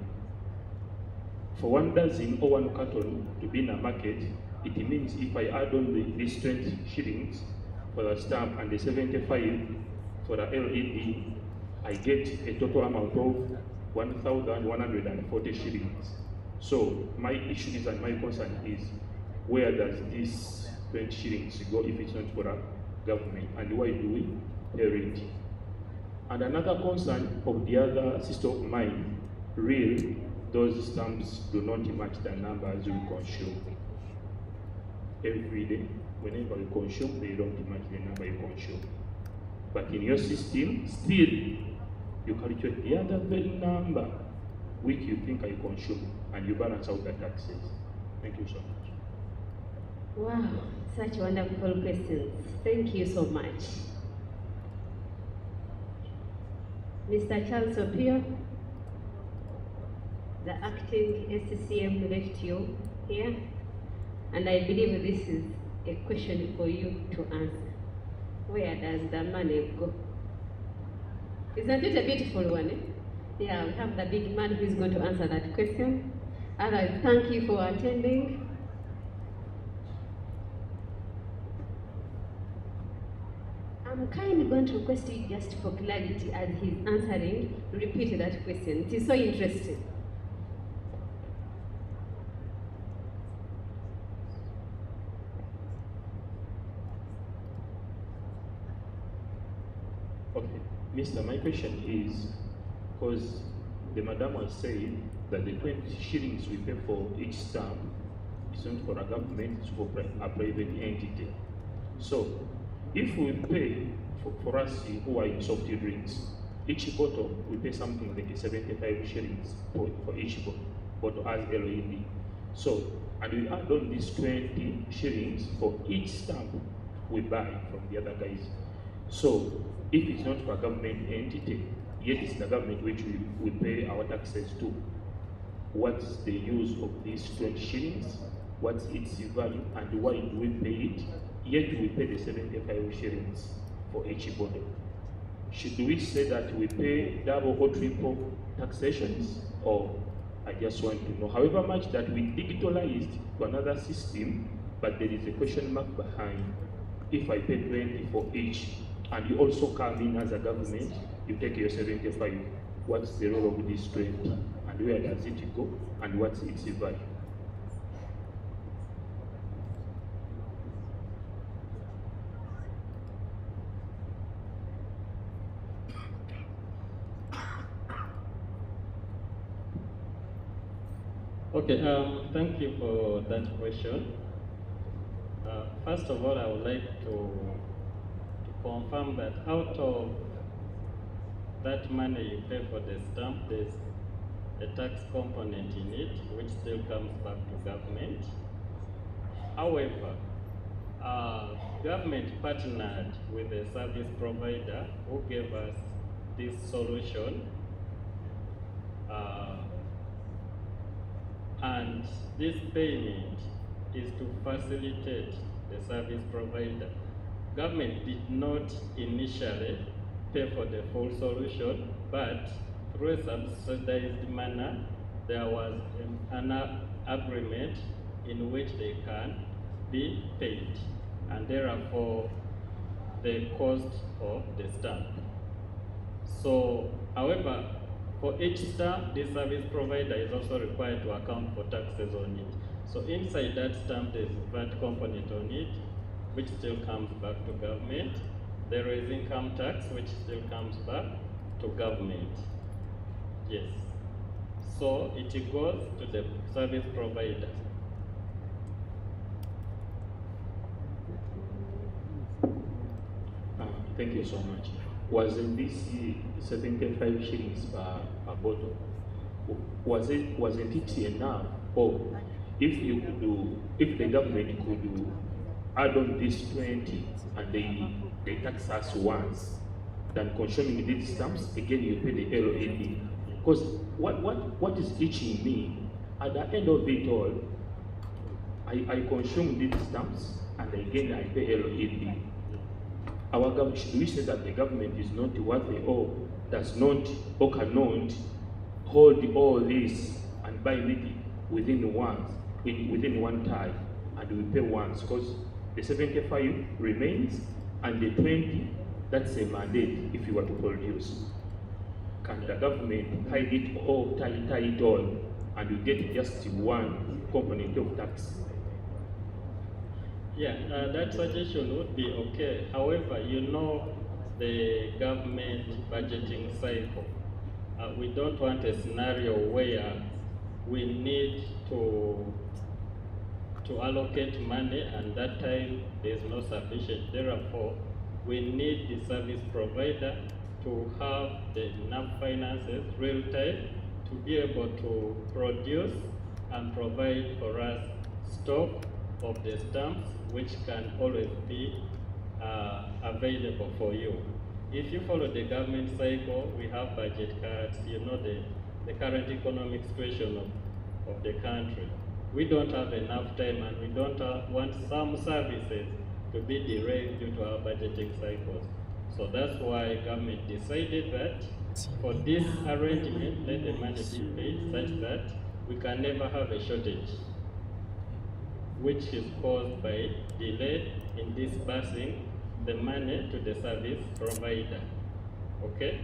For 1 dozen or 1 carton to be in a market, it means if I add on these 20 shillings for the stamp and the 75 for the LED, I get a total amount of 1,140 shillings. So my issue is, and my concern is, where does this 20 shillings go if it's not for a government, and why do we pay it? And another concern of the other sister of mine, really, those stamps do not match the numbers we consume. Every day, whenever you consume, they don't match the number you consume. But in your system, still, you calculate the other very number which you think I consume, and you balance out the taxes. Thank you so much. Wow, such wonderful questions. Thank you so much. Mr. Charles Opio, the acting SCCM left you here, and I believe this is a question for you to answer. Where does the money go? Isn't it a beautiful one? Eh? Yeah, we have the big man who is going to answer that question. And I thank you for attending. I'm kindly going to request you, just for clarity, as he's answering, repeat that question. It is so interesting. Okay, Mister, my question is, because the madam was saying that the 20 shillings we pay for each stamp is not for a government, it's for a private entity. So, if we pay for us who are in soft drinks, each bottle we pay something like 75 shillings for each bottle as LED. So, and we add on these 20 shillings for each stamp we buy from the other guys. So, if it's not for a government entity, yet it's the government which we pay our taxes to, what's the use of these 20 shillings? What's its value, and why do we pay it? Yet we pay the 75 shillings for each bottle. Should we say that we pay double or triple taxations? Or I just want to know, however much that we digitalized to another system, but there is a question mark behind. If I pay 20 for each, and you also come in as a government, you take your 75, what's the role of this 20? And where does it go? And what's its value? Okay, thank you for that question. First of all, I would like to confirm that out of that money you pay for the stamp, there's a tax component in it, which still comes back to government. However, government partnered with a service provider who gave us this solution. And this payment is to facilitate the service provider government did not initially pay for the full solution, but through a subsidized manner, there was an agreement in which they can be paid, and therefore the cost of the stamp. So, however, for each stamp, the service provider is also required to account for taxes on it. So inside that stamp, there's a VAT component on it, which still comes back to government. There is income tax, which still comes back to government. Yes. So it goes to the service provider. Thank you so much. Wasn't this 75 shillings per bottle? Wasn't it enough? Or if you could do, if the government could do, add on this 20 and they tax us once, then consuming these stamps, again you pay the LAD. Because what is teaching me, at the end of it all, I consume these stamps and again I pay LAD. Our government, should we say that the government is not worthy or does not or cannot hold all this and buy it within one time, and we pay once, because the 75 remains and the 20, that's a mandate if you were to produce. Can the government hide it all, tie it all, and you get just one component of tax? Yeah, that suggestion would be okay. However, you know the government budgeting cycle. We don't want a scenario where we need to allocate money and that time there's no sufficient. Therefore, we need the service provider to have the enough finances real time to be able to produce and provide for us stock of the stamps, which can always be available for you. If you follow the government cycle, we have budget cuts, you know the current economic situation of the country. We don't have enough time and we don't want some services to be derailed due to our budgeting cycles. So that's why government decided that for this arrangement, let the money be paid such that we can never have a shortage, which is caused by delay in disbursing the money to the service provider. Okay?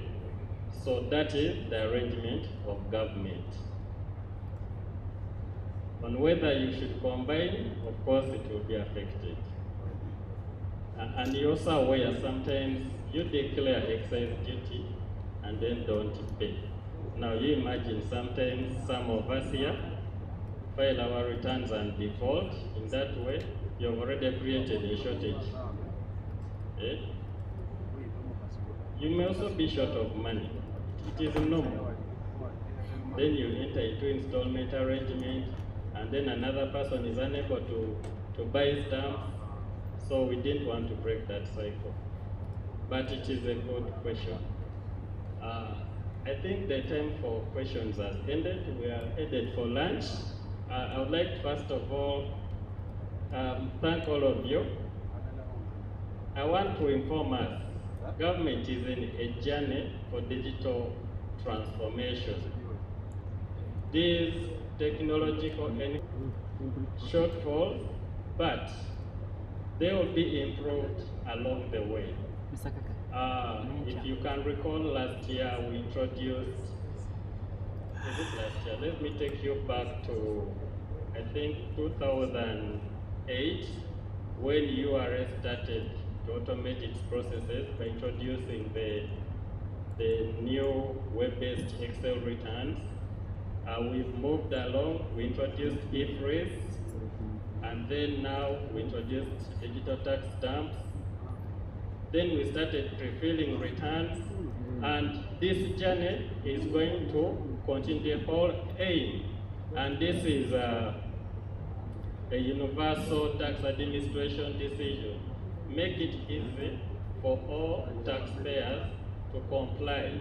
So that is the arrangement of government. On whether you should combine, of course it will be affected. And you're also aware sometimes you declare excise duty and then don't pay. Now you imagine sometimes some of us here file our returns and default. In that way, you've already created a shortage. Eh? You may also be short of money. It is normal. Then you enter into installment arrangement, and then another person is unable to buy stamps. So we didn't want to break that cycle. But it is a good question. I think the time for questions has ended. We are headed for lunch. I would like to first of all thank all of you. I want to inform us, government is in a journey for digital transformation. These technological shortfalls, but they will be improved along the way. If you can recall, last year we introduced, let me take you back to, I think, 2008, when URS started to automate its processes by introducing the new web-based Excel returns. We've moved along, we introduced e-freeze, and then now we introduced digital tax stamps. Then we started pre-filling returns, and this journey is going to continue. The whole aim, and this is a universal tax administration decision, make it easy for all taxpayers to comply.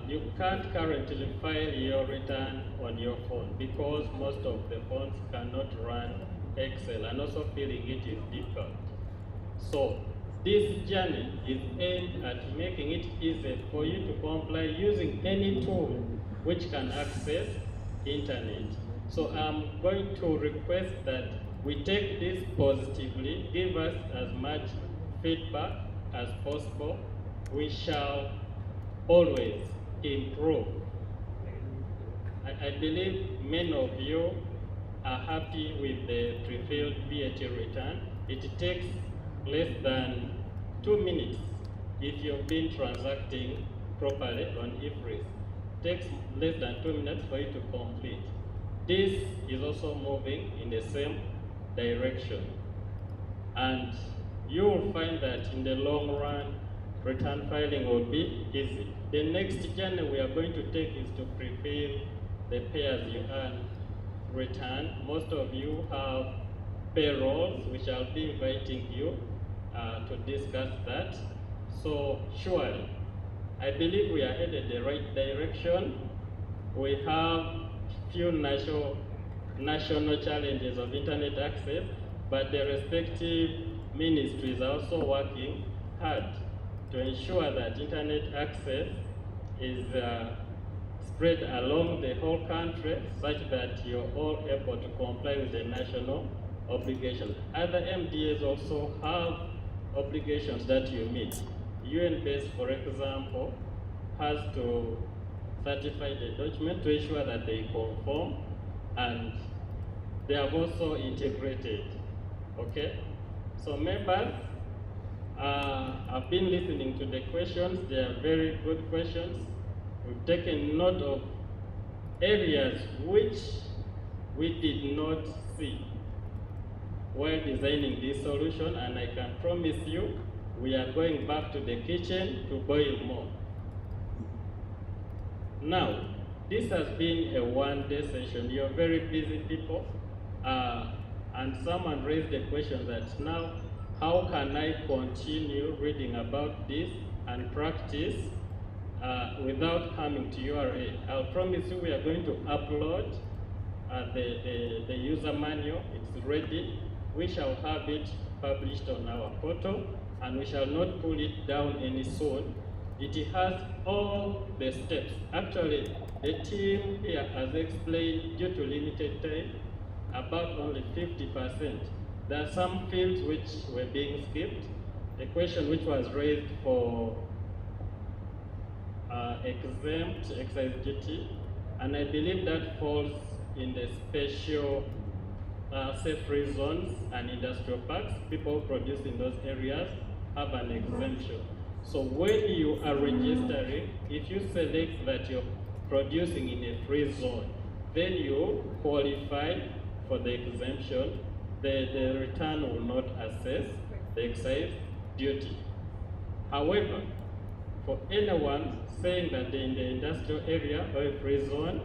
You can't currently file your return on your phone because most of the phones cannot run Excel, and also filling it is difficult. So this journey is aimed at making it easy for you to comply using any tool which can access internet. So I'm going to request that we take this positively, give us as much feedback as possible. We shall always improve. I believe many of you are happy with the pre-filled VAT return. It takes less than 2 minutes if you've been transacting properly on IFRS. It takes less than 2 minutes for you to complete. This is also moving in the same direction. And you will find that in the long run, return filing will be easy. The next journey we are going to take is to pre-fill the pay-as-you-earn return. Most of you have payrolls. We shall be inviting you to discuss that. So surely, I believe we are headed the right direction. We have few national challenges of internet access, but the respective ministries are also working hard to ensure that internet access is spread along the whole country such that you're all able to comply with the national obligation. Other MDAs also have obligations that you meet. UN-based, for example, has to certify the document to ensure that they conform, and they have also integrated. Okay? So members, I've been listening to the questions. They are very good questions. We've taken note of areas which we did not see while designing this solution, and I can promise you we are going back to the kitchen to boil more. Now, this has been a one-day session. You're very busy people, and someone raised the question that now, how can I continue reading about this and practice without coming to URA? I'll promise you we are going to upload the user manual. It's ready. We shall have it published on our portal, and we shall not pull it down any soon. It has all the steps. Actually, the team here has explained, due to limited time, about only 50%. There are some fields which were being skipped. The question which was raised for exempt excise duty, and I believe that falls in the special safe-free zones and industrial parks. People who produce in those areas have an exemption. So when you are registering, if you select that you're producing in a free zone, then you qualify for the exemption. The return will not assess the excise duty. However, for anyone saying that they're in the industrial area or a free zone,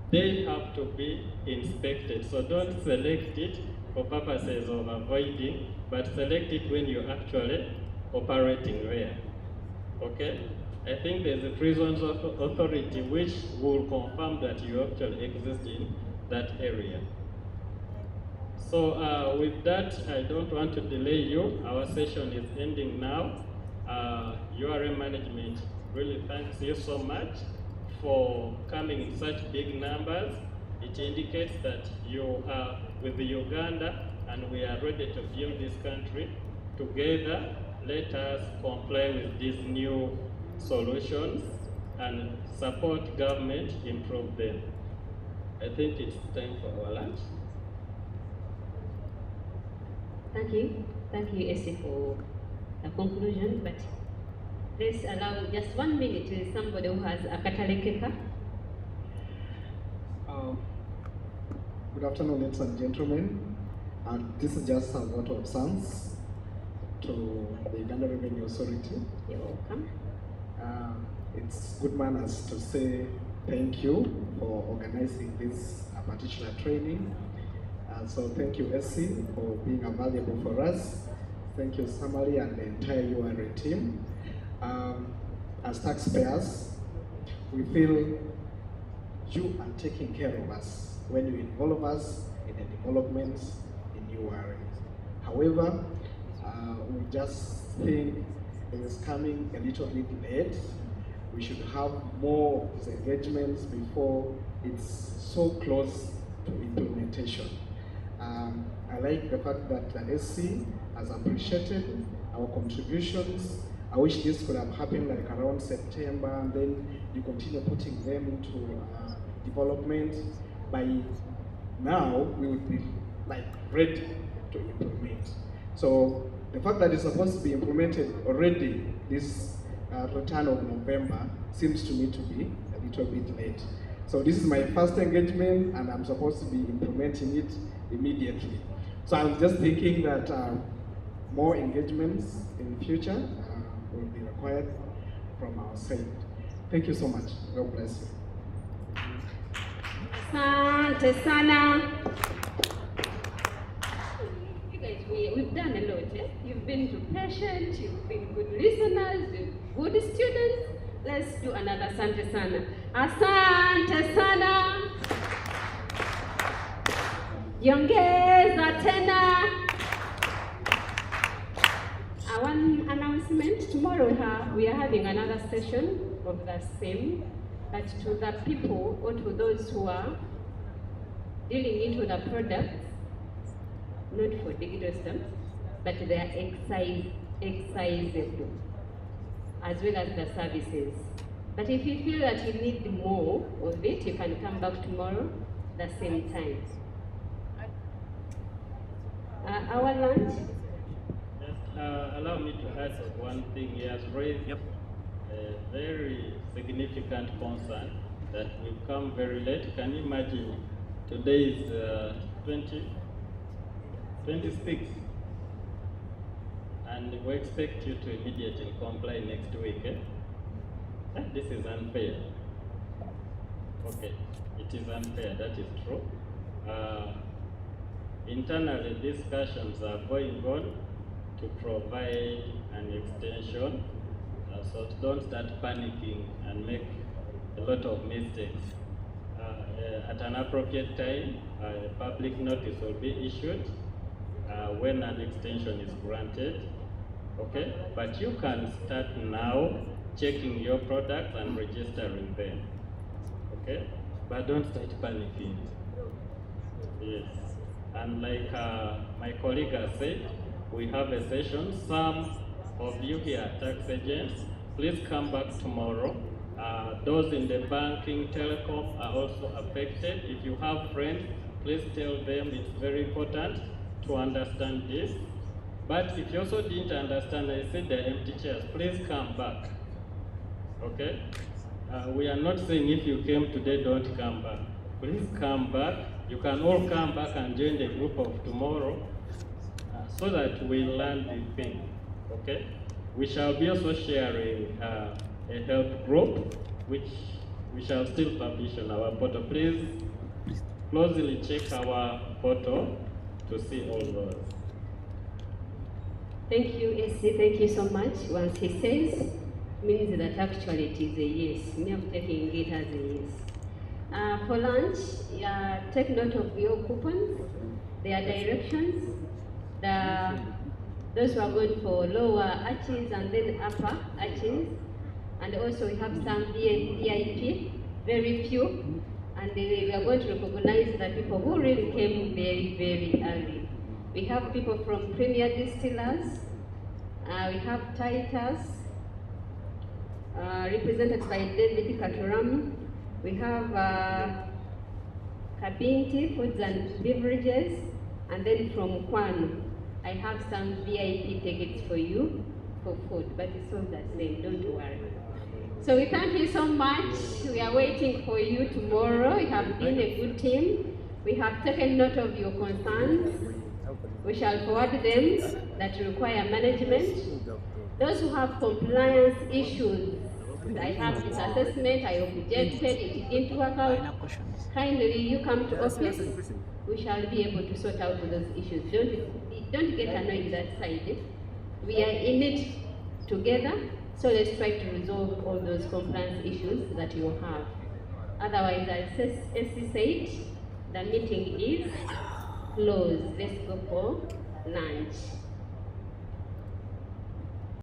they have to be inspected. So don't select it for purposes of avoiding, but select it when you're actually operating there. Okay? I think there's a free zones authority which will confirm that you actually exist in that area. So with that, I don't want to delay you. Our session is ending now. URA management really thanks you so much for coming in such big numbers. It indicates that you are with Uganda and we are ready to build this country together. Let us comply with these new solutions and support government improve them. I think it's time for our lunch. Thank you, Essie, for the conclusion. But let's allow just 1 minute to somebody who has a katalekeka. Good afternoon, ladies and gentlemen. And this is just a vote of thanks to the Uganda Revenue Authority. You're welcome. It's good manners to say thank you for organizing this particular training. So thank you, Essie, for being available for us. Thank you, Samali, and the entire URA team. As taxpayers, we feel you are taking care of us when you involve us in the developments in URA. However, we just think it is coming a little bit late. We should have more of these engagements before it's so close to implementation. I like the fact that the SC has appreciated our contributions. I wish this could have happened like around September, and then you continue putting them into development. By now, we would be like ready to implement. So the fact that it's supposed to be implemented already this return of November seems to me to be a little bit late. So this is my first engagement, and I'm supposed to be implementing it immediately. So I'm just thinking that more engagements in the future will be required from our side. Thank you so much. God bless you. Asante sana. You guys, we've done a lot. Eh? You've been too patient, you've been good listeners, you're good students. Let's do another asante sana. Asante sana. Yongeza tena. One announcement. Tomorrow we are having another session of the same, but to the people or to those who are dealing into the products, not for digital stamps, but they are excisable, as well as the services. But if you feel that you need more of it, you can come back tomorrow the same time. Our lunch. Allow me to add one thing. He has raised a very significant concern that we've come very late. Can you imagine? Today is 26, and we expect you to immediately comply next week. Eh? This is unfair. Okay, it is unfair, that is true. Internally, discussions are going on to provide an extension, so don't start panicking and make a lot of mistakes. At an appropriate time, a public notice will be issued when an extension is granted, okay? But you can start now checking your products and registering them, okay? But don't start panicking. Yes, and like my colleague has said, we have a session. Some of you here are tax agents. Please come back tomorrow. Those in the banking, telecom are also affected. If you have friends, please tell them it's very important to understand this. But if you also didn't understand, I said the empty chairs, please come back. Okay? We are not saying if you came today, don't come back. Please come back. You can all come back and join the group of tomorrow, so that we learn the thing, okay? We shall be also sharing a help group, which we shall still publish on our portal. Please closely check our portal to see all those. Thank you, SC. Thank you so much. Once he says, means that actually it is a yes. Me, I'm taking it as a yes. For lunch, take note of your coupons, their directions. Those who are going for lower arches and then upper arches, and also we have some VIP, very few, and we are going to recognize the people who really came very, very early. We have people from Premier Distillers, we have Titus, represented by David Katuram. We have Kabinti Foods and Beverages, and then from Kwan, I have some VIP tickets for you for food, but it's all the same, don't worry. So we thank you so much. We are waiting for you tomorrow. You have been a good team. We have taken note of your concerns. We shall forward them that require management. Those who have compliance issues, I have this assessment, I objected, it didn't work out. Kindly, you come to office. We shall be able to sort out those issues. Don't get annoyed that side. We are in it together, so let's try to resolve all those compliance issues that you have. Otherwise, as SC said, the meeting is closed. Let's go for lunch.